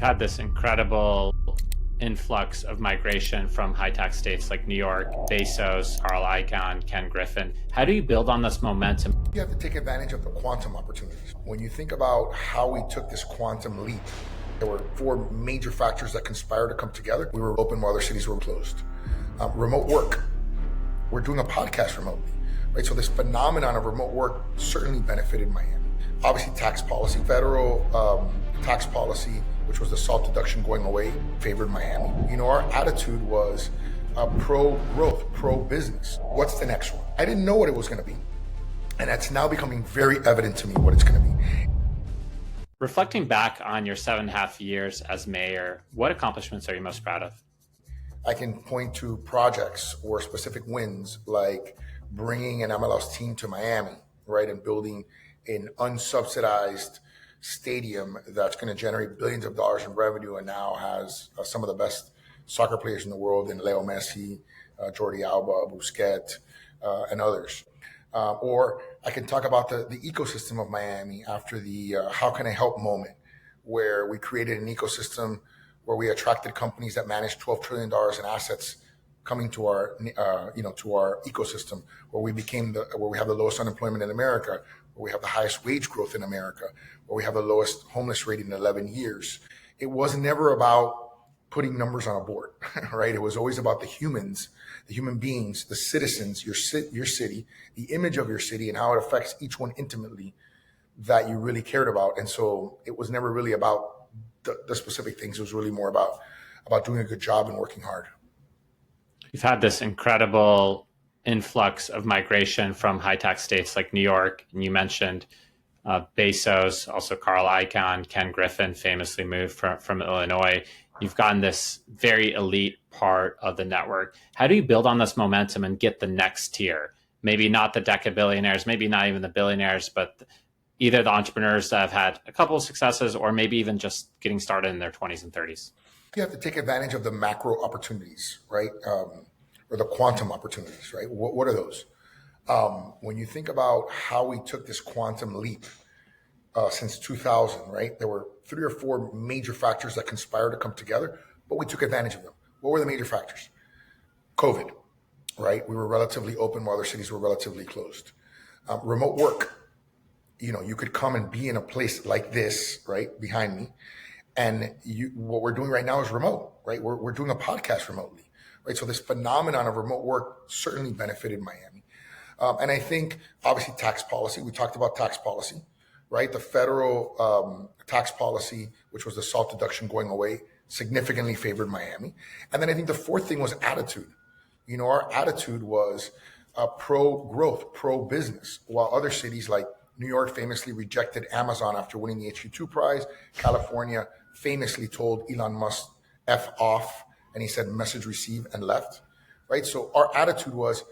Had this incredible influx of migration from high-tax states like New York, Bezos, Carl Icahn, Ken Griffin. How do you build on this momentum? You have to take advantage of the quantum opportunities. When you think about how we took this quantum leap, there were four major factors that conspired to come together. We were open while other cities were closed. Remote work. We're doing a podcast remotely, right? So this phenomenon of remote work certainly benefited Miami. Obviously, tax policy, federal tax policy, which was the SALT deduction going away, favored Miami. You know, our attitude was pro-growth, pro-business. What's the next one? I didn't know what it was going to be. And that's now becoming very evident to me what it's going to be. Reflecting back on your 7.5 years as mayor, what accomplishments are you most proud of? I can point to projects or specific wins like bringing an MLS team to Miami, right, and building an unsubsidized stadium that's going to generate billions of dollars in revenue and now has some of the best soccer players in the world in Leo Messi, Jordi Alba, Busquets, and others. Or I can talk about the ecosystem of Miami after the How Can I Help moment, where we created an ecosystem where we attracted companies that manage $12 trillion in assets coming to our, to our ecosystem, where we became where we have the lowest unemployment in America, where we have the highest wage growth in America, where we have the lowest homeless rate in 11 years. It was never about putting numbers on a board, right? It was always about the humans, the human beings, the citizens, your city, the image of your city, and how it affects each one intimately that you really cared about. And so it was never really about the specific things. It was really more about doing a good job and working hard. You've had this incredible influx of migration from high-tax states like New York, and you mentioned Bezos, also Carl Icahn, Ken Griffin famously moved from Illinois. You've gotten this very elite part of the network. How do you build on this momentum and get the next tier? Maybe not the decabillionaires, maybe not even the billionaires, but either the entrepreneurs that have had a couple of successes or maybe even just getting started in their 20s and 30s. You have to take advantage of the macro opportunities, right? Or the quantum opportunities, right? What are those? When you think about how we took this quantum leap since 2000, right? There were 3 or 4 major factors that conspired to come together, but we took advantage of them. What were the major factors? COVID, right? We were relatively open while other cities were relatively closed. Remote work. You could come and be in a place like this, right, behind me. And what we're doing right now is remote, right? We're doing a podcast remotely, right? So this phenomenon of remote work certainly benefited Miami. And I think, obviously, tax policy. We talked about tax policy, right? The federal tax policy, which was the SALT deduction going away, significantly favored Miami. And then I think the fourth thing was attitude. Our attitude was pro-growth, pro-business, while other cities like New York famously rejected Amazon after winning the HQ2 prize. California famously told Elon Musk, F off, and he said, message received, and left, right? So our attitude was,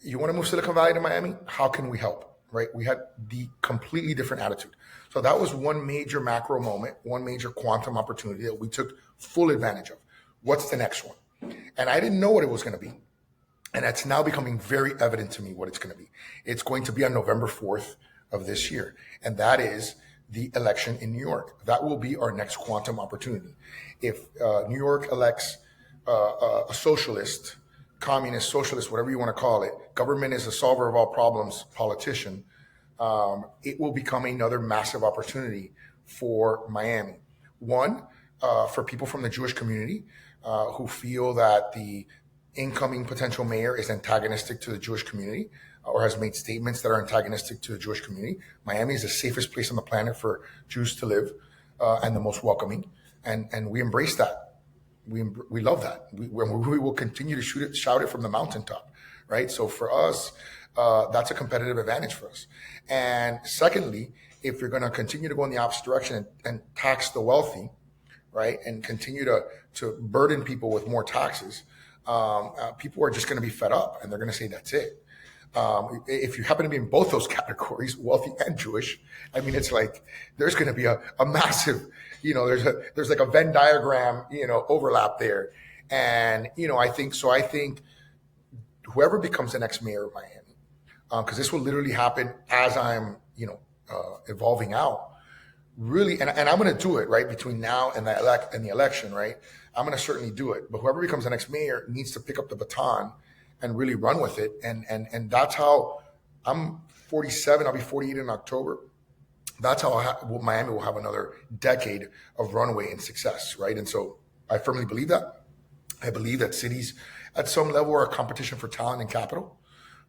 you want to move Silicon Valley to Miami? How can we help, right? We had the completely different attitude. So that was one major macro moment, one major quantum opportunity that we took full advantage of. What's the next one? And I didn't know what it was going to be. And that's now becoming very evident to me what it's going to be. It's going to be on November 4th of this year. And that is the election in New York. That will be our next quantum opportunity. If New York elects a socialist, communist, socialist, whatever you want to call it, government is the solver of all problems, politician, it will become another massive opportunity for Miami. One, for people from the Jewish community who feel that the incoming potential mayor is antagonistic to the Jewish community or has made statements that are antagonistic to the Jewish community. Miami is the safest place on the planet for Jews to live and the most welcoming. And we embrace that. We love that. We will continue to shout it from the mountaintop, right? So for us, that's a competitive advantage for us. And secondly, if you're going to continue to go in the opposite direction and tax the wealthy, right, and continue to burden people with more taxes, people are just going to be fed up and they're going to say, that's it. If you happen to be in both those categories, wealthy and Jewish, I mean, it's like there's going to be a massive, there's like a Venn diagram, overlap there. And, I think whoever becomes the next mayor of Miami, because this will literally happen as I'm, evolving out, really, and I'm going to do it, right, between now and the election, right? I'm going to certainly do it. But whoever becomes the next mayor needs to pick up the baton and really run with it. And that's how I'm 47. I'll be 48 in October. That's how Miami will have another decade of runway and success, right? And so I firmly believe that. I believe that cities at some level are a competition for talent and capital,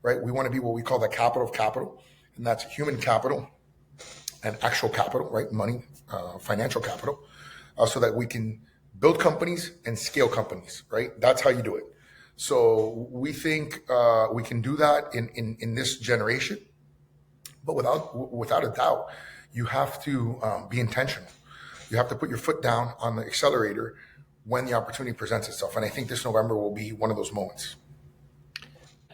right? We want to be what we call the capital of capital, and that's human capital and actual capital, right? Money, financial capital, so that we can build companies and scale companies, right? That's how you do it. So we think we can do that in this generation, but without a doubt, you have to be intentional. You have to put your foot down on the accelerator when the opportunity presents itself. And I think this November will be one of those moments.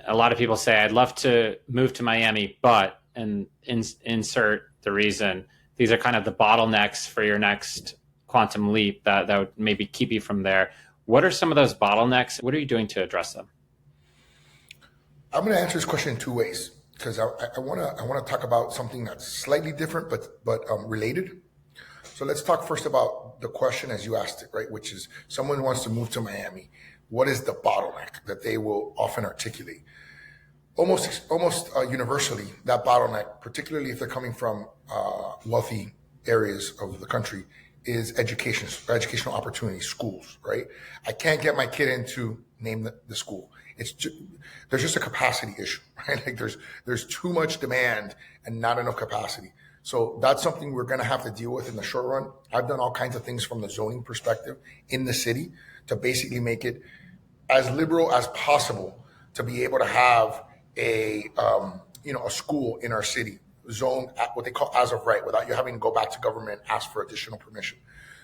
A lot of people say, I'd love to move to Miami, but, and insert the reason. These are kind of the bottlenecks for your next quantum leap that would maybe keep you from there. What are some of those bottlenecks? What are you doing to address them? I'm going to answer this question in two ways, because I want to talk about something that's slightly different but related. So let's talk first about the question as you asked it, right? Which is, someone wants to move to Miami. What is the bottleneck that they will often articulate? Almost universally, that bottleneck, particularly if they're coming from wealthy areas of the country, is educational opportunities, schools, right? I can't get my kid into, name the school. There's just a capacity issue, right? Like there's too much demand and not enough capacity. So that's something we're going to have to deal with in the short run. I've done all kinds of things from the zoning perspective in the city to basically make it as liberal as possible to be able to have a school in our city zone at what they call as of right, without you having to go back to government and ask for additional permission.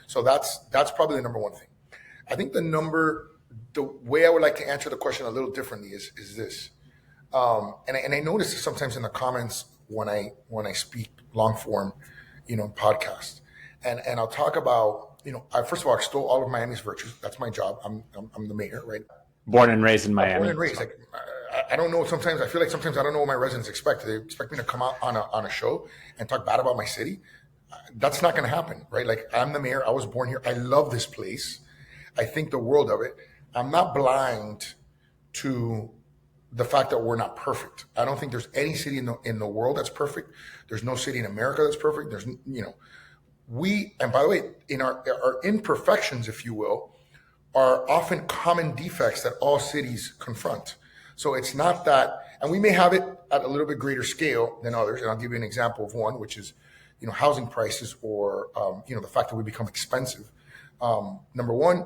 So that's probably the number one thing. I think the way I would like to answer the question a little differently is this. And I notice this sometimes in the comments when I speak long form, podcast, and I'll talk about, first of all, I extol all of Miami's virtues. That's my job. I'm the mayor, right? Born and raised in Miami. Born and raised. Like, I don't know. Sometimes I feel like I don't know what my residents expect. They expect me to come out on a show and talk bad about my city. That's not going to happen, right? Like, I'm the mayor. I was born here. I love this place. I think the world of it. I'm not blind to the fact that we're not perfect. I don't think there's any city in the world that's perfect. There's no city in America that's perfect. There's, and by the way, in our imperfections, if you will, are often common defects that all cities confront. So it's not that, and we may have it at a little bit greater scale than others. And I'll give you an example of one, which is, housing prices, or, the fact that we become expensive. Number one,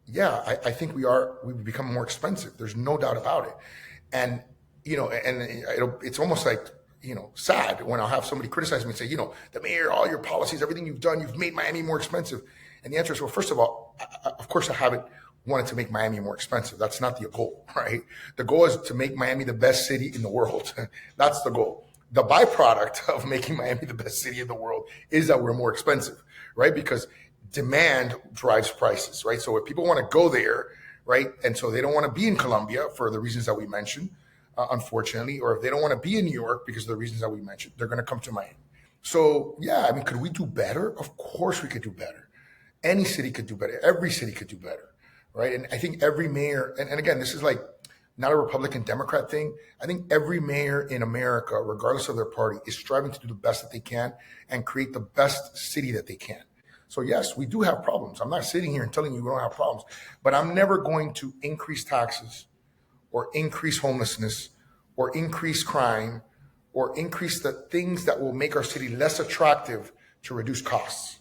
yeah, I think we've become more expensive. There's no doubt about it. And, it's almost like, sad when I'll have somebody criticize me and say, the mayor, all your policies, everything you've done, you've made Miami more expensive. And the answer is, well, first of all, of course I haven't wanted to make Miami more expensive. That's not the goal, right? The goal is to make Miami the best city in the world. That's the goal. The byproduct of making Miami the best city in the world is that we're more expensive, right? Because demand drives prices, right? So if people want to go there, right, and so they don't want to be in Colombia for the reasons that we mentioned, unfortunately, or if they don't want to be in New York because of the reasons that we mentioned, they're going to come to Miami. So yeah, could we do better? Of course we could do better. Any city could do better. Every city could do better, right? And I think every mayor, and again, this is like not a Republican Democrat thing. I think every mayor in America, regardless of their party, is striving to do the best that they can and create the best city that they can. So yes, we do have problems. I'm not sitting here and telling you we don't have problems, but I'm never going to increase taxes or increase homelessness or increase crime or increase the things that will make our city less attractive to reduce costs.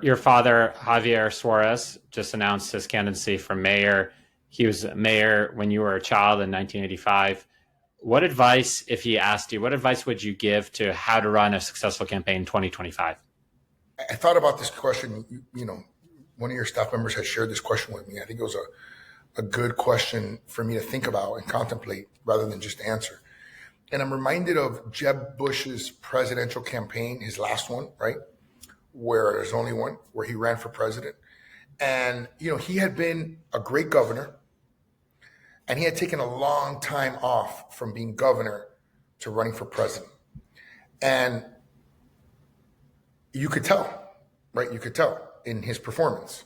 Your father, Javier Suarez, just announced his candidacy for mayor. He was mayor when you were a child in 1985. What advice, if he asked you, what advice would you give to how to run a successful campaign in 2025? I thought about this question. One of your staff members had shared this question with me. I think it was a good question for me to think about and contemplate rather than just answer. And I'm reminded of Jeb Bush's presidential campaign, his last one, right? Where there's only one, where he ran for president. And, he had been a great governor, and he had taken a long time off from being governor to running for president. And you could tell, right? You could tell in his performance.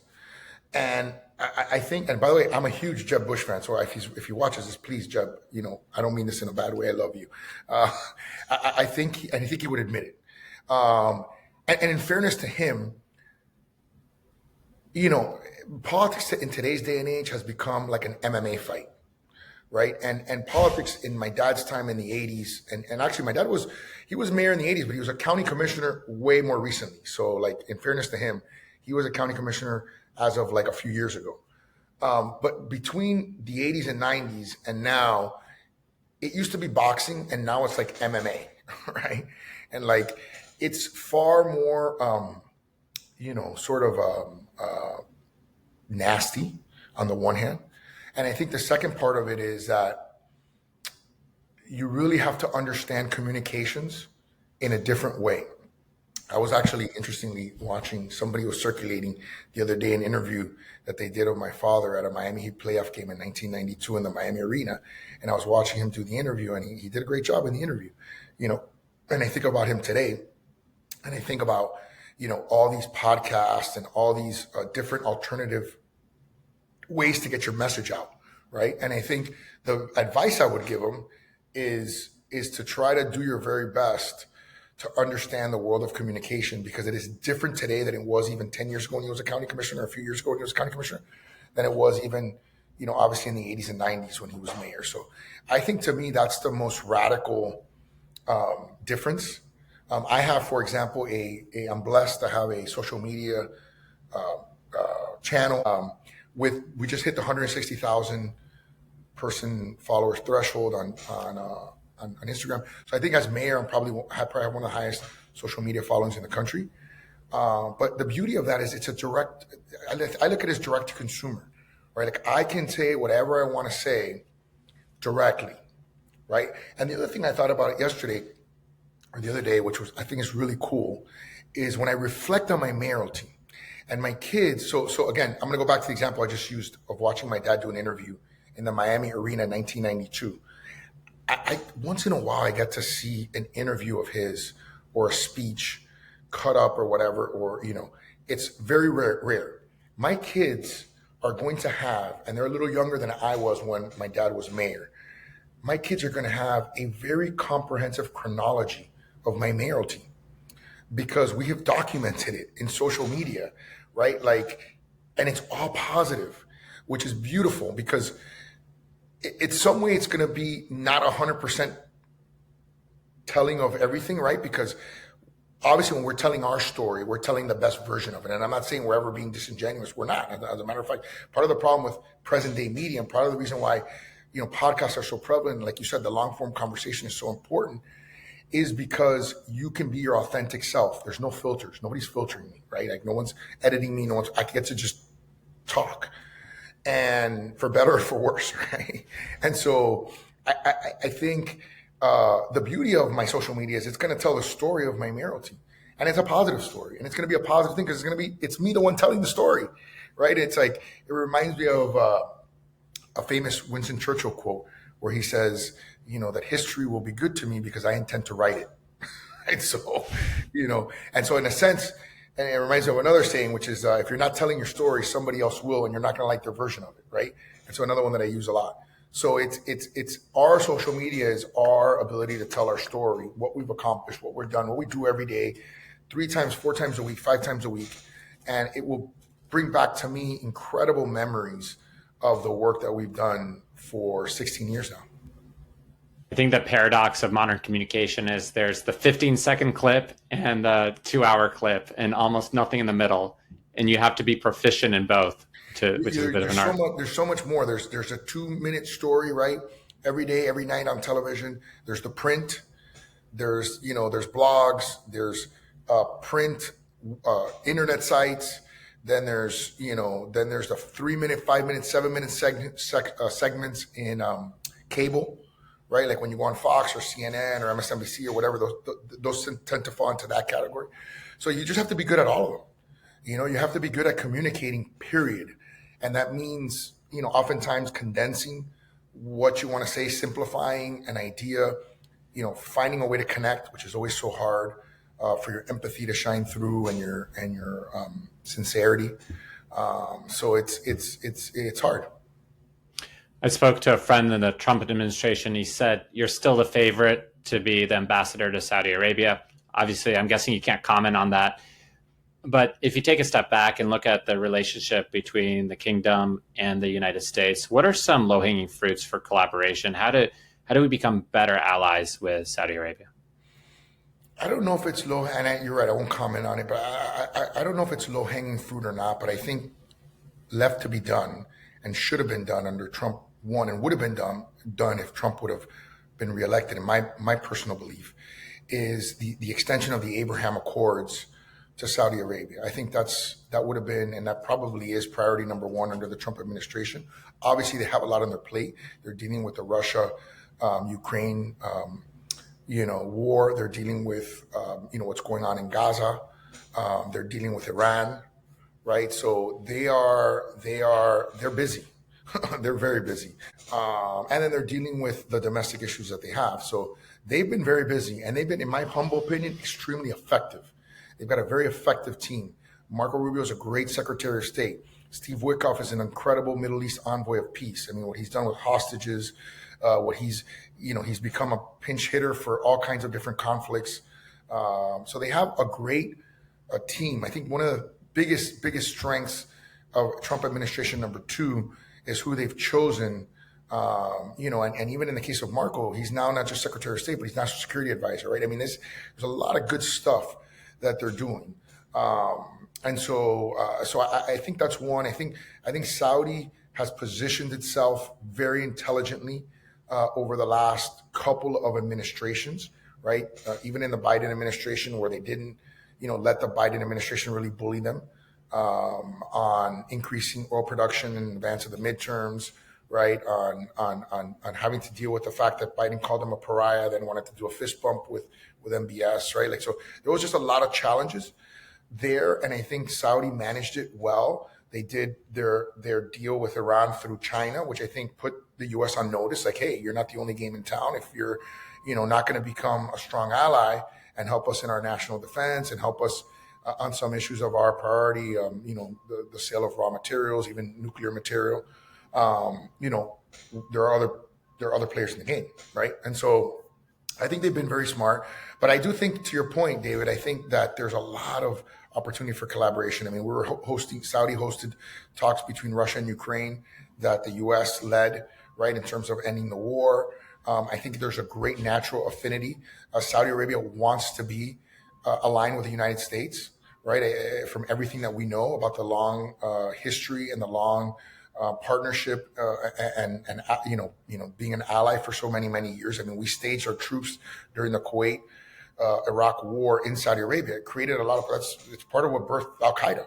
And I think, and by the way, I'm a huge Jeb Bush fan. So if he watches this, please, Jeb, I don't mean this in a bad way. I love you. Uh, I think, and I think he would admit it. And in fairness to him, you know, politics in today's day and age has become like an MMA fight, right? And politics in my dad's time in the 80s, and actually my dad he was mayor in the 80s, but he was a county commissioner way more recently. So like in fairness to him, he was a county commissioner as of like a few years ago. But between the 80s and 90s and now, it used to be boxing and now it's like MMA, right? And like it's far more, sort of nasty on the one hand. And I think the second part of it is that you really have to understand communications in a different way. I was actually interestingly watching, somebody was circulating the other day an interview that they did of my father at a Miami Heat playoff game in 1992 in the Miami Arena. And I was watching him do the interview and he did a great job in the interview, and I think about him today and I think about, all these podcasts and all these different alternative ways to get your message out, right? And I think the advice I would give him is to try to do your very best to understand the world of communication, because it is different today than it was even 10 years ago when he was a county commissioner, a few years ago when he was a county commissioner, than it was even, obviously in the 80s and 90s when he was mayor. So I think to me, that's the most radical difference. I have, for example, I'm blessed to have a social media channel we just hit the 160,000 person followers threshold on Instagram. So I think as mayor, I'm probably have one of the highest social media followings in the country. But the beauty of that is it's a direct, I look at it as direct to consumer, right? Like I can say whatever I want to say directly, right? And the other thing I thought about yesterday or the other day, which I think is really cool, is when I reflect on my mayoralty and my kids. So again, I'm going to go back to the example I just used of watching my dad do an interview in the Miami Arena in 1992. I once in a while, I get to see an interview of his or a speech cut up or whatever, or, it's very rare. My kids are going to have, and they're a little younger than I was when my dad was mayor. My kids are going to have a very comprehensive chronology of my mayoralty because we have documented it in social media, right? Like, and it's all positive, which is beautiful because it's some way it's going to be not 100% telling of everything, right? Because obviously when we're telling our story, we're telling the best version of it. And I'm not saying we're ever being disingenuous. We're not. As a matter of fact, part of the problem with present day media and part of the reason why, podcasts are so prevalent, like you said, the long form conversation is so important, is because you can be your authentic self. There's no filters. Nobody's filtering me, right? Like no one's editing me. I get to just talk, and for better or for worse, right? And so I think the beauty of my social media is it's going to tell the story of my mayoralty, and it's a positive story, and it's going to be a positive thing because it's me, the one telling the story, right? It's like, it reminds me of a famous Winston Churchill quote where he says, that history will be good to me because I intend to write it. Right? So, and so in a sense, and it reminds me of another saying, which is, if you're not telling your story, somebody else will, and you're not going to like their version of it, right? And so another one that I use a lot. So it's our social media is our ability to tell our story, what we've accomplished, what we're done, what we do every day, 3 times, 4 times a week, 5 times a week. And it will bring back to me incredible memories of the work that we've done for 16 years now. I think the paradox of modern communication is there's the 15-second clip and the 2-hour clip and almost nothing in the middle. And you have to be proficient in both, which is a bit of an art. There's so much more. There's a 2-minute story, right? Every day, every night on television. There's the print. There's blogs. There's print, internet sites. Then there's the 3-minute, 5-minute, 7-minute segments in cable. Right, like when you go on Fox or CNN or MSNBC or whatever, those tend to fall into that category. So you just have to be good at all of them. You have to be good at communicating, period. And that means, oftentimes condensing what you want to say, simplifying an idea, finding a way to connect, which is always so hard. for your empathy to shine through and your sincerity. So it's hard. I spoke to a friend in the Trump administration. He said, "You're still the favorite to be the ambassador to Saudi Arabia." Obviously, I'm guessing you can't comment on that. But if you take a step back and look at the relationship between the kingdom and the United States, what are some low-hanging fruits for collaboration? How do we become better allies with Saudi Arabia? I don't know if it's low, and you're right, I won't comment on it, but I don't know if it's low hanging fruit or not, but I think left to be done and should have been done under Trump one and would have been done if Trump would have been reelected, in my personal belief, is the extension of the Abraham Accords to Saudi Arabia. I think that would have been, and that probably is priority number one under the Trump administration. Obviously, they have a lot on their plate. They're dealing with the Russia, Ukraine, war. They're dealing with, what's going on in Gaza. They're dealing with Iran, right? So they're busy. They're very busy. And then they're dealing with the domestic issues that they have. So they've been very busy, and they've been, in my humble opinion, extremely effective. They've got a very effective team. Marco Rubio is a great Secretary of State. Steve Witkoff is an incredible Middle East envoy of peace. I mean, what he's done with hostages, he's become a pinch hitter for all kinds of different conflicts. So they have a great team. I think one of the biggest strengths of Trump administration number two is who they've chosen. And even in the case of Marco, he's now not just Secretary of State, but he's National Security Advisor, right? I mean, there's a lot of good stuff that they're doing. So I think that's one. I think Saudi has positioned itself very intelligently over the last couple of administrations, right? Even in the Biden administration, where they didn't, let the Biden administration really bully them on increasing oil production in advance of the midterms, right? On having to deal with the fact that Biden called them a pariah, then wanted to do a fist bump with MBS, right? Like, so there was just a lot of challenges there, and I think Saudi managed it well. They did their deal with Iran through China, which I think put the U.S. on notice. Like, hey, you're not the only game in town. If you're, not going to become a strong ally and help us in our national defense and help us on some issues of our priority, the sale of raw materials, even nuclear material, there are other players in the game, right? And so I think they've been very smart. But I do think, to your point, David, I think that there's a lot of opportunity for collaboration. I mean, we were Saudi hosted talks between Russia and Ukraine that the U.S. led, right, in terms of ending the war. I think there's a great natural affinity. Saudi Arabia wants to be aligned with the United States, right? From everything that we know about the long history and the long partnership and being an ally for so many years. I mean, we staged our troops during the Kuwait Iraq war in Saudi Arabia. It created a lot of, it's part of what birthed Al Qaeda,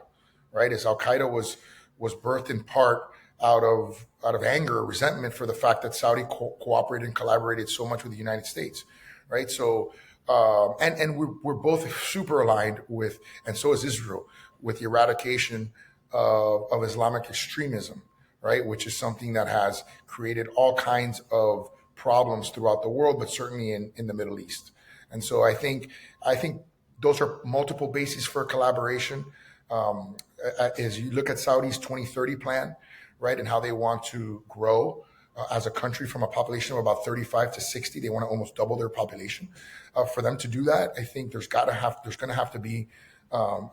right? Is Al Qaeda was birthed in part out of anger or resentment for the fact that Saudi cooperated and collaborated so much with the United States, right? So and we're both super aligned with, and so is Israel, with the eradication of Islamic extremism, right? Which is something that has created all kinds of problems throughout the world, but certainly in the Middle East. And so I think those are multiple bases for collaboration. As you look at Saudi's 2030 plan, right, and how they want to grow as a country from a population of about 35 to 60, they want to almost double their population. For them to do that, I think there's going to have to be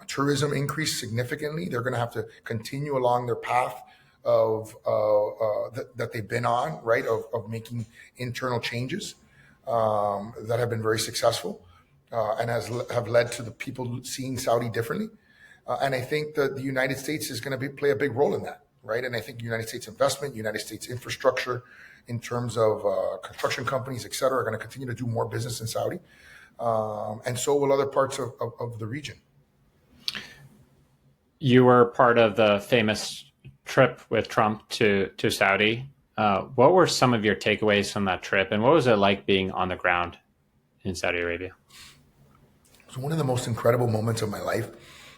tourism increase significantly. They're going to have to continue along their path of that they've been on, right, of making internal changes that have been very successful and have led to the people seeing Saudi differently. And I think that the United States is going to play a big role in that, right? And I think United States investment, United States infrastructure in terms of construction companies, et cetera, are going to continue to do more business in Saudi. And so will other parts of the region. You were part of the famous trip with Trump to Saudi. What were some of your takeaways from that trip, and what was it like being on the ground in Saudi Arabia? It was one of the most incredible moments of my life.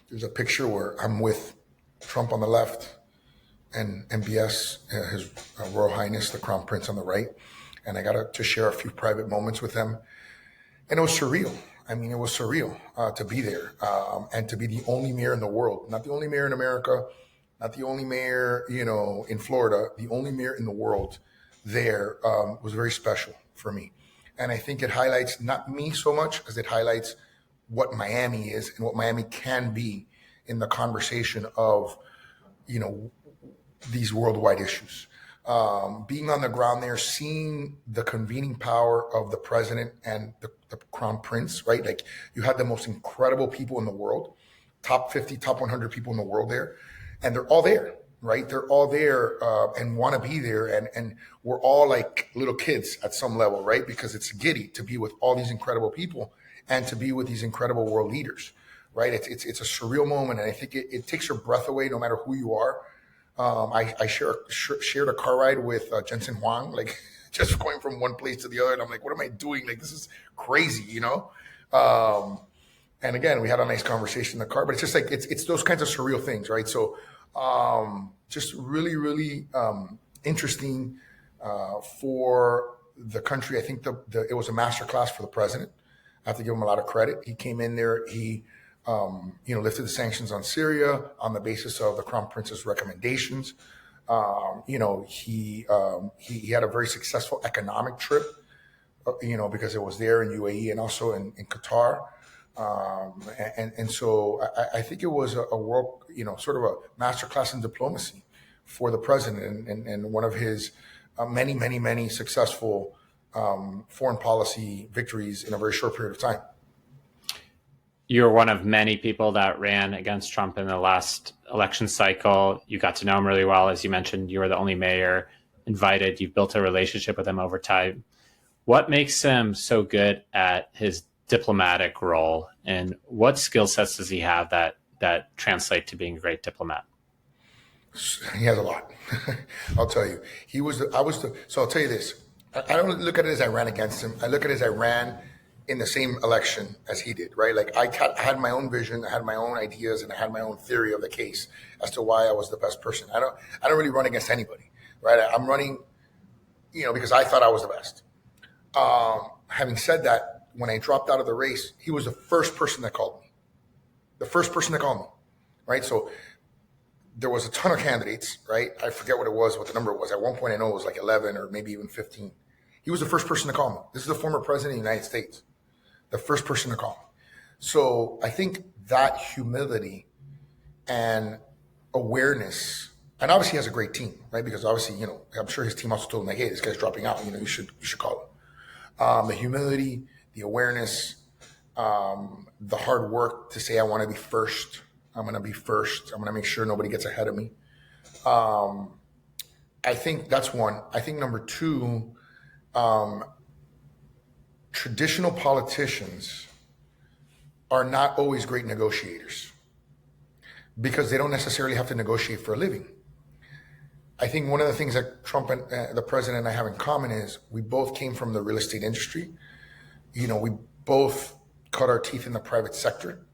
There's a picture where I'm with Trump on the left and MBS, His Royal Highness, the Crown Prince, on the right. And I got to share a few private moments with them. And it was surreal. I mean, it was surreal to be there and to be the only mayor in the world, not the only mayor in America, not the only mayor, in Florida, the only mayor in the world there was very special for me. And I think it highlights not me so much as it highlights what Miami is and what Miami can be in the conversation of, these worldwide issues. Being on the ground there, seeing the convening power of the president and the crown prince, right? Like you had the most incredible people in the world, top 50, top 100 people in the world there, and they're all there, right? They're all there and want to be there. And we're all like little kids at some level, right? Because it's giddy to be with all these incredible people and to be with these incredible world leaders, right? It's a surreal moment. And I think it takes your breath away no matter who you are. I shared a car ride with Jensen Huang, like just going from one place to the other. And I'm like, what am I doing? Like, this is crazy, And again, we had a nice conversation in the car, but it's just like, it's those kinds of surreal things, right? So just really, really interesting for the country. I think it was a masterclass for the president. I have to give him a lot of credit. He came in there, he lifted the sanctions on Syria on the basis of the Crown Prince's recommendations. He had a very successful economic trip, because it was there in UAE and also in Qatar. And so I think it was a world, sort of a masterclass in diplomacy for the president and one of his many, many, many successful foreign policy victories in a very short period of time. You're one of many people that ran against Trump in the last election cycle. You got to know him really well. As you mentioned, you were the only mayor invited. You've built a relationship with him over time. What makes him so good at his diplomatic role, and what skill sets does he have that translate to being a great diplomat? He has a lot. I'll tell you. So I'll tell you this. I don't look at it as I ran against him. I look at it as I ran in the same election as he did, right? Like I had my own vision, I had my own ideas, and I had my own theory of the case as to why I was the best person. I don't really run against anybody, right? I'm running, because I thought I was the best. Having said that, when I dropped out of the race, he was the first person that called me. The first person that called me, right? So there was a ton of candidates, right? I forget what the number was. At one point, I know it was like 11 or maybe even 15. He was the first person to call me. This is the former president of the United States, the first person to call me. So I think that humility and awareness, and obviously he has a great team, right? Because obviously, I'm sure his team also told him like, hey, this guy's dropping out. You should call him. The humility, the awareness, the hard work to say, I want to be first. I'm going to be first. I'm going to make sure nobody gets ahead of me. I think that's one. I think number two, traditional politicians are not always great negotiators because they don't necessarily have to negotiate for a living. I think one of the things that Trump and the president and I have in common is we both came from the real estate industry. We both cut our teeth in the private sector.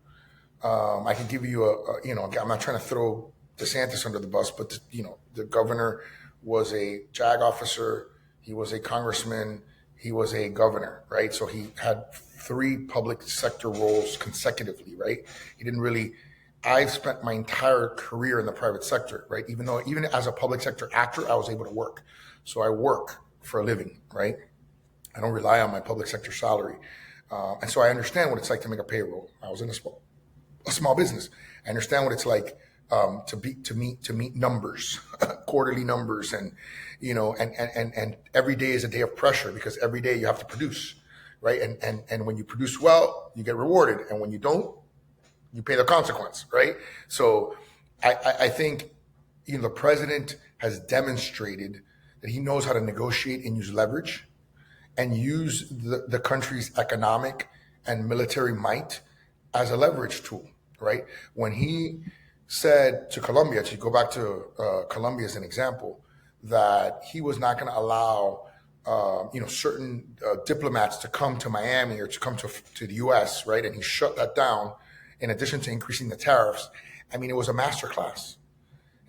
I can give you I'm not trying to throw DeSantis under the bus, but the governor was a JAG officer. He was a congressman. He was a governor, right? So he had 3 public sector roles consecutively, right? I've spent my entire career in the private sector, right? Even as a public sector actor, I was able to work. So I work for a living, right? I don't rely on my public sector salary. And so I understand what it's like to make a payroll. I was in a small business. I understand what it's like to meet numbers, quarterly numbers, and and every day is a day of pressure because every day you have to produce, right? And when you produce well, you get rewarded, and when you don't, you pay the consequence, right? So I think the president has demonstrated that he knows how to negotiate and use leverage and use the country's economic and military might as a leverage tool, right? When he said to Colombia, to go back to Colombia as an example, that he was not going to allow certain diplomats to come to Miami or to come to the U.S., right? And he shut that down in addition to increasing the tariffs. I mean, it was a masterclass.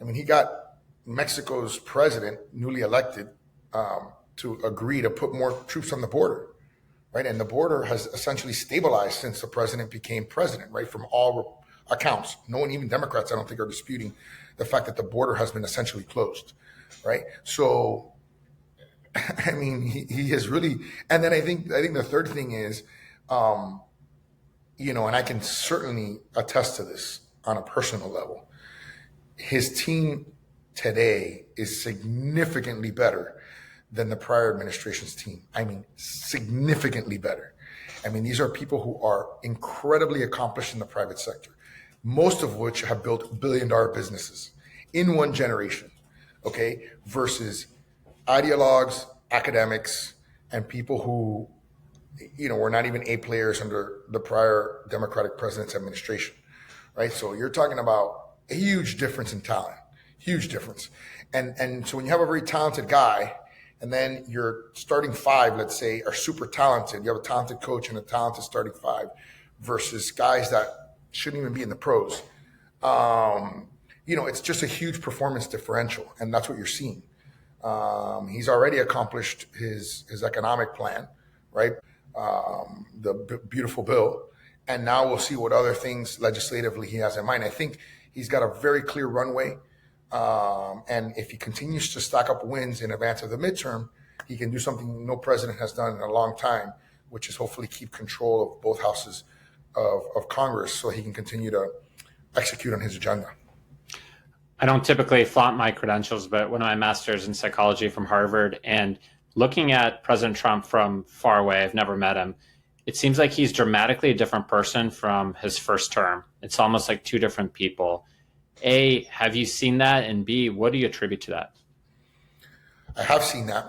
I mean, he got Mexico's president, newly elected, to agree to put more troops on the border, right? And the border has essentially stabilized since the president became president, right? From all accounts, no one, even Democrats, I don't think, are disputing the fact that the border has been essentially closed, right? So, I mean, he is really, and then I think the third thing is, and I can certainly attest to this on a personal level. His team today is significantly better than the prior administration's team. I mean, significantly better. I mean, these are people who are incredibly accomplished in the private sector, most of which have built billion-dollar businesses in one generation, okay, versus ideologues, academics, and people who, were not even A players under the prior Democratic president's administration, right? So you're talking about a huge difference in talent, huge difference. And so when you have a very talented guy, and then your starting five, let's say, are super talented, you have a talented coach and a talented starting five versus guys that shouldn't even be in the pros, it's just a huge performance differential, and that's what you're seeing. He's already accomplished his economic plan, right? The beautiful bill. And now we'll see what other things legislatively he has in mind. I think he's got a very clear runway. And if he continues to stack up wins in advance of the midterm, he can do something no president has done in a long time, which is hopefully keep control of both houses of Congress so he can continue to execute on his agenda. I don't typically flaunt my credentials, but one of my masters in psychology from Harvard, and looking at President Trump from far away, I've never met him, it seems like he's dramatically a different person from his first term. It's almost like two different people. A, have you seen that? And B, what do you attribute to that? I have seen that.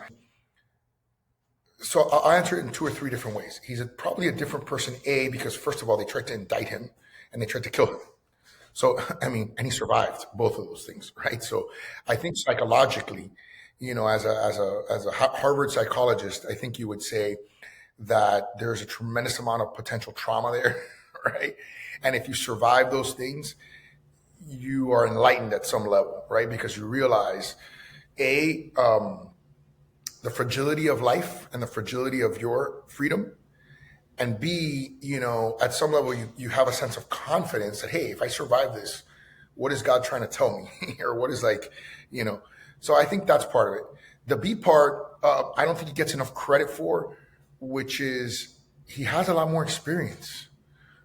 So I'll answer it in two or three different ways. He's probably a different person, A, because first of all, they tried to indict him and they tried to kill him. So, and he survived both of those things, right? So I think psychologically, as a Harvard psychologist, I think you would say that there's a tremendous amount of potential trauma there, right? And if you survive those things, you are enlightened at some level, right? Because you realize, A, the fragility of life and the fragility of your freedom. And B, at some level, you have a sense of confidence that, hey, if I survive this, what is God trying to tell me? Or what is so I think that's part of it. The B part, I don't think he gets enough credit for, which is he has a lot more experience,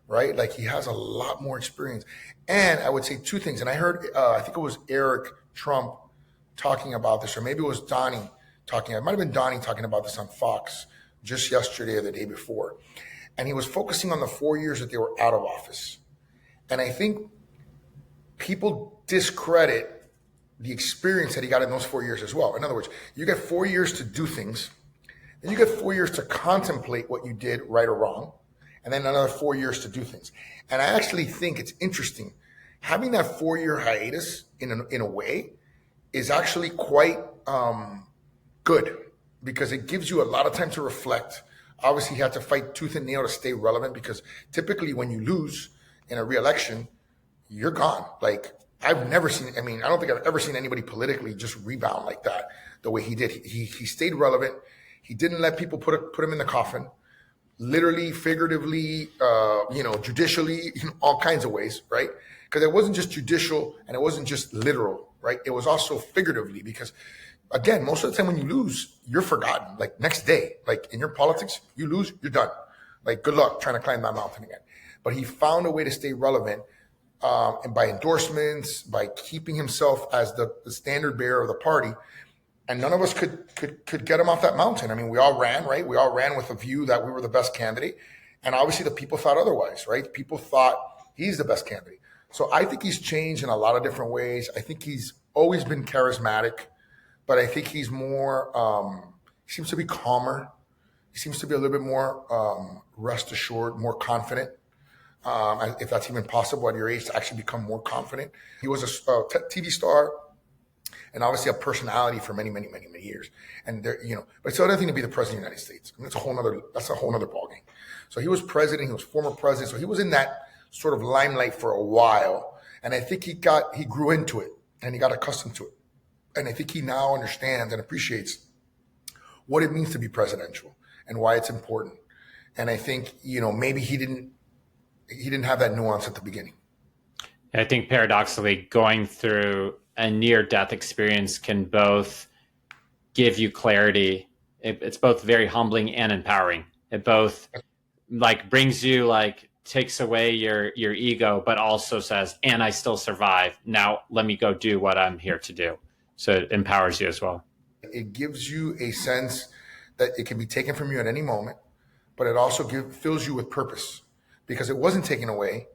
right? Like he has a lot more experience. And I would say two things. And I heard, I think it was Eric Trump talking about this, or maybe it was Donnie talking. It might have been Donnie talking about this on Fox just yesterday or the day before. And he was focusing on the 4 years that they were out of office. And I think people discredit the experience that he got in those 4 years as well. In other words, you get 4 years to do things, then you get 4 years to contemplate what you did right or wrong, and then another 4 years to do things. And I actually think it's interesting. Having that 4-year hiatus in a way is actually quite good, because it gives you a lot of time to reflect. Obviously, you have to fight tooth and nail to stay relevant, because typically when you lose in a re-election, you're gone. Like, I've never seen, I don't think I've ever seen anybody politically just rebound like that, the way he did. He stayed relevant. He didn't let people put him in the coffin, literally, figuratively, judicially, all kinds of ways, right? Because it wasn't just judicial and it wasn't just literal, right? It was also figuratively, because again, most of the time when you lose, you're forgotten. Like next day, like in your politics, you lose, you're done. Like good luck trying to climb that mountain again. But he found a way to stay relevant, and by endorsements, by keeping himself as the standard bearer of the party. And none of us could get him off that mountain. We all ran, right? We all ran with a view that we were the best candidate. And obviously the people thought otherwise, right? People thought he's the best candidate. So I think he's changed in a lot of different ways. I think he's always been charismatic, but I think he's more, he seems to be calmer. He seems to be a little bit more rest assured, more confident. If that's even possible at your age, to actually become more confident. He was a TV star and obviously a personality for many, many, many, many years. And there, but it's the other thing to be the president of the United States. That's a whole nother ballgame. So he was president, he was former president. So he was in that sort of limelight for a while. And I think he grew into it and he got accustomed to it. And I think he now understands and appreciates what it means to be presidential and why it's important. And I think, maybe he didn't have that nuance at the beginning. I think paradoxically, going through a near-death experience can both give you clarity. It's both very humbling and empowering. It both like brings you like takes away your ego, but also says, and I still survive. Now let me go do what I'm here to do. So it empowers you as well. It gives you a sense that it can be taken from you at any moment, but it also fills you with purpose because it wasn't taken away.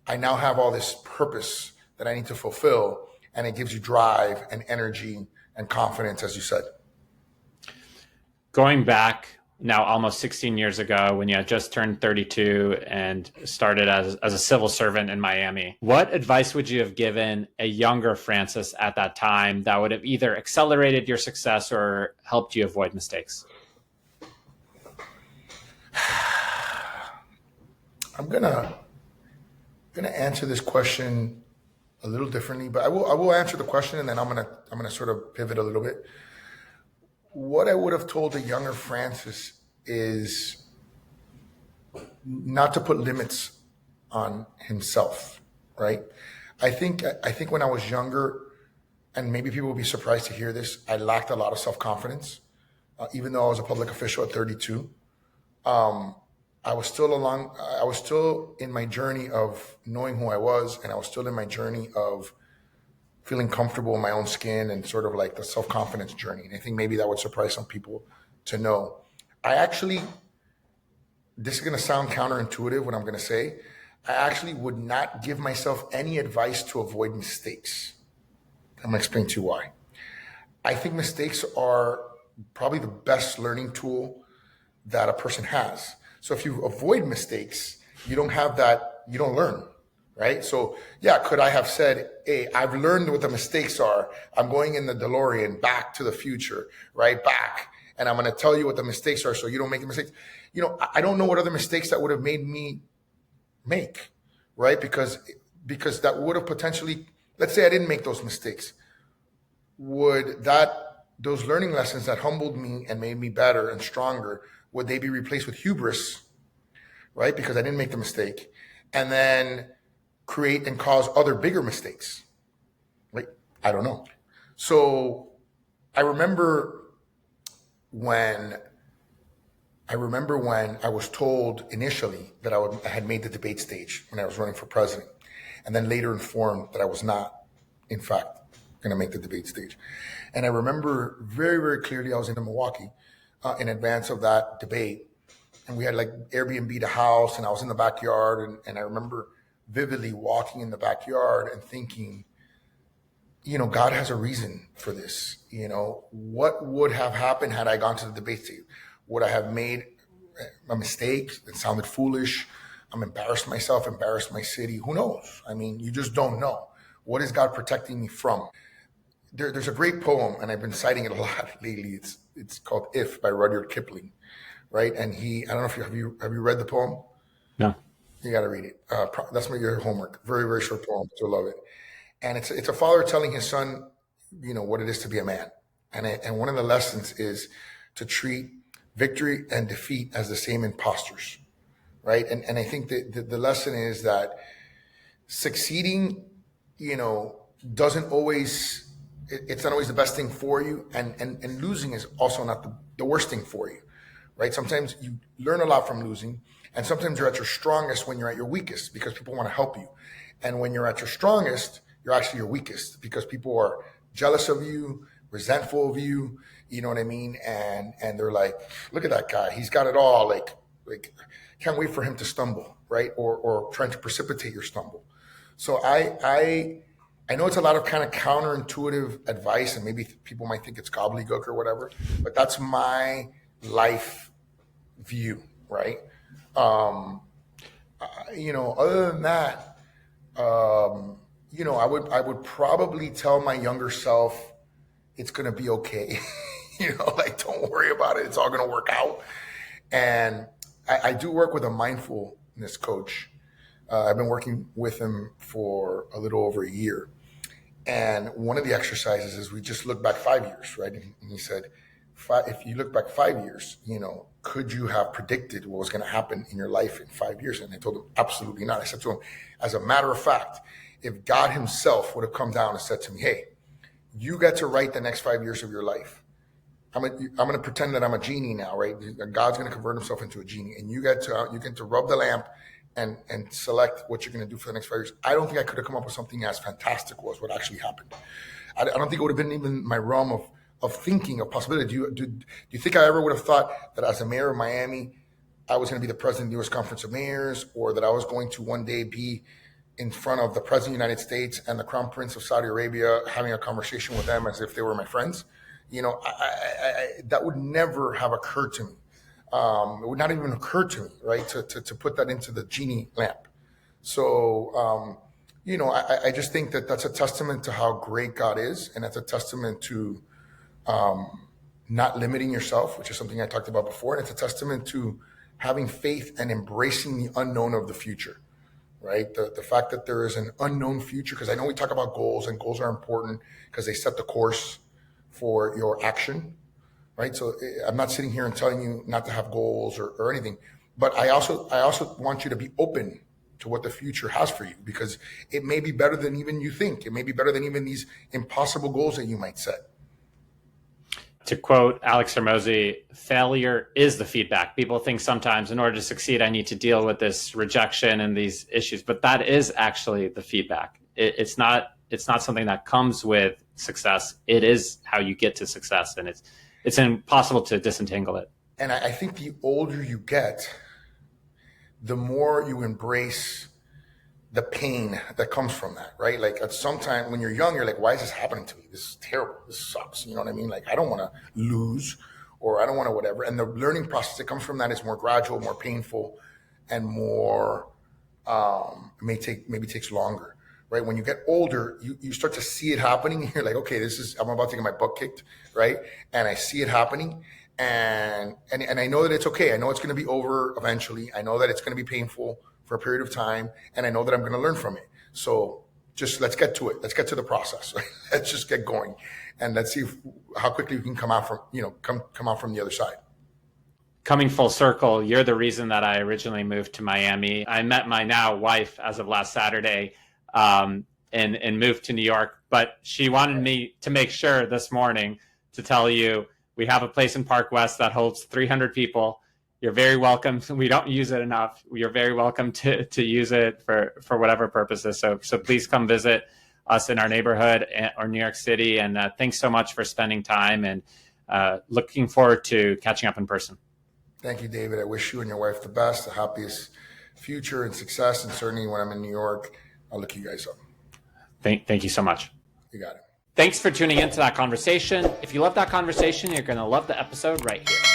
I now have all this purpose that I need to fulfill, and it gives you drive and energy and confidence, as you said. Going back now almost 16 years ago when you had just turned 32 and started as a civil servant in Miami, what advice would you have given a younger Francis at that time that would have either accelerated your success or helped you avoid mistakes? I'm gonna answer this question a little differently, but I will answer the question, and then I'm gonna sort of pivot a little bit. What I would have told a younger Francis is not to put limits on himself, right? I think when I was younger, and maybe people will be surprised to hear this, I lacked a lot of self-confidence. Even though I was a public official at 32, I was still in my journey of knowing who I was, and I was still in my journey of feeling comfortable in my own skin and sort of like the self-confidence journey. And I think maybe that would surprise some people to know. This is going to sound counterintuitive what I'm going to say. I actually would not give myself any advice to avoid mistakes. I'm going to explain to you why. I think mistakes are probably the best learning tool that a person has. So if you avoid mistakes, you don't learn, right? So yeah, could I have said, hey, I've learned what the mistakes are. I'm going in the DeLorean back to the future, right? Back. And I'm going to tell you what the mistakes are so you don't make the mistakes. I don't know what other mistakes that would have made me make, right? Because that would have potentially, let's say I didn't make those mistakes. Those learning lessons that humbled me and made me better and stronger, would they be replaced with hubris, right? Because I didn't make the mistake, and then create and cause other bigger mistakes, right? I don't know. So I remember when I was told initially that I had made the debate stage when I was running for president, and then later informed that I was not, in fact, going to make the debate stage. And I remember very, very clearly I was in Milwaukee in advance of that debate, and we had like Airbnb the house, and I was in the backyard, and I remember vividly walking in the backyard and thinking, God has a reason for this. What would have happened had I gone to the debate stage? Would I have made a mistake that sounded foolish? I'm embarrassed myself, embarrassed my city. Who knows? I mean, you just don't know. What is God protecting me from? There's a great poem, and I've been citing it a lot lately. It's called "If" by Rudyard Kipling, right? And I don't know if have you read the poem? No. You got to read it. That's your homework. Very, very short poem. You'll love it. And it's a father telling his son, what it is to be a man. And one of the lessons is to treat victory and defeat as the same imposters, right? And I think that the lesson is that succeeding, doesn't always, it's not always the best thing for you. And losing is also not the worst thing for you, right? Sometimes you learn a lot from losing, and sometimes you're at your strongest when you're at your weakest because people want to help you. And when you're at your strongest, you're actually your weakest because people are jealous of you, resentful of you, you know what I mean? And they're like, look at that guy. He's got it all. Like can't wait for him to stumble, right? Or trying to precipitate your stumble. So I know it's a lot of kind of counterintuitive advice, and maybe people might think it's gobbledygook or whatever, but that's my life view, right? Other than that, I would probably tell my younger self, it's going to be okay. Don't worry about it. It's all going to work out. And I do work with a mindfulness coach. I've been working with him for a little over a year. And one of the exercises is we just look back 5 years, right? And he said, if you look back 5 years, could you have predicted what was going to happen in your life in 5 years? And I told him, absolutely not. I said to him, as a matter of fact, if God himself would have come down and said to me, hey, you get to write the next 5 years of your life. I'm going to pretend that I'm a genie now, right? God's going to convert himself into a genie, and you get to rub the lamp and select what you're going to do for the next 5 years. I don't think I could have come up with something as fantastic as what actually happened. I don't think it would have been even my realm of thinking of possibility. Do you think I ever would have thought that as a mayor of Miami, I was going to be the president of the U.S. Conference of Mayors, or that I was going to one day be in front of the president of the United States and the crown prince of Saudi Arabia, having a conversation with them as if they were my friends? You know, that would never have occurred to me. It would not even occur to me, right, to put that into the genie lamp. So, you know, I just think that that's a testament to how great God is, and that's a testament to not limiting yourself, which is something I talked about before, and it's a testament to having faith and embracing the unknown of the future. Right? The fact that there is an unknown future, because I know we talk about goals, and goals are important because they set the course for your action, right? So I'm not sitting here and telling you not to have goals or anything, but I also want you to be open to what the future has for you, because it may be better than even you think. It may be better than even these impossible goals that you might set. To quote Alex Hermosi, failure is the feedback. People think sometimes in order to succeed, I need to deal with this rejection and these issues, but that is actually the feedback. It's not something that comes with success. It is how you get to success, and it's impossible to disentangle it. And I think the older you get, the more you embrace the pain that comes from that, right? Like at some time when you're young, you're like, why is this happening to me? This is terrible. This sucks. You know what I mean? Like, I don't want to lose, or I don't want to whatever. And the learning process that comes from that is more gradual, more painful, and more, maybe takes longer, right? When you get older, you start to see it happening. And you're like, okay, I'm about to get my butt kicked, right? And I see it happening. And I know that it's okay. I know it's going to be over eventually. I know that it's going to be painful for a period of time, and I know that I'm going to learn from it. So just let's get to it. Let's get to the process. Right? Let's just get going, and let's see how quickly we can come out from the other side. Coming full circle, you're the reason that I originally moved to Miami. I met my now wife as of last Saturday, and moved to New York. But she wanted me to make sure this morning to tell you we have a place in Park West that holds 300 people. You're very welcome. We don't use it enough. You're very welcome to use it for whatever purposes. So please come visit us in our neighborhood or New York City. And thanks so much for spending time, and looking forward to catching up in person. Thank you, David. I wish you and your wife the best, the happiest future and success. And certainly when I'm in New York, I'll look you guys up. Thank you so much. You got it. Thanks for tuning into that conversation. If you love that conversation, you're going to love the episode right here.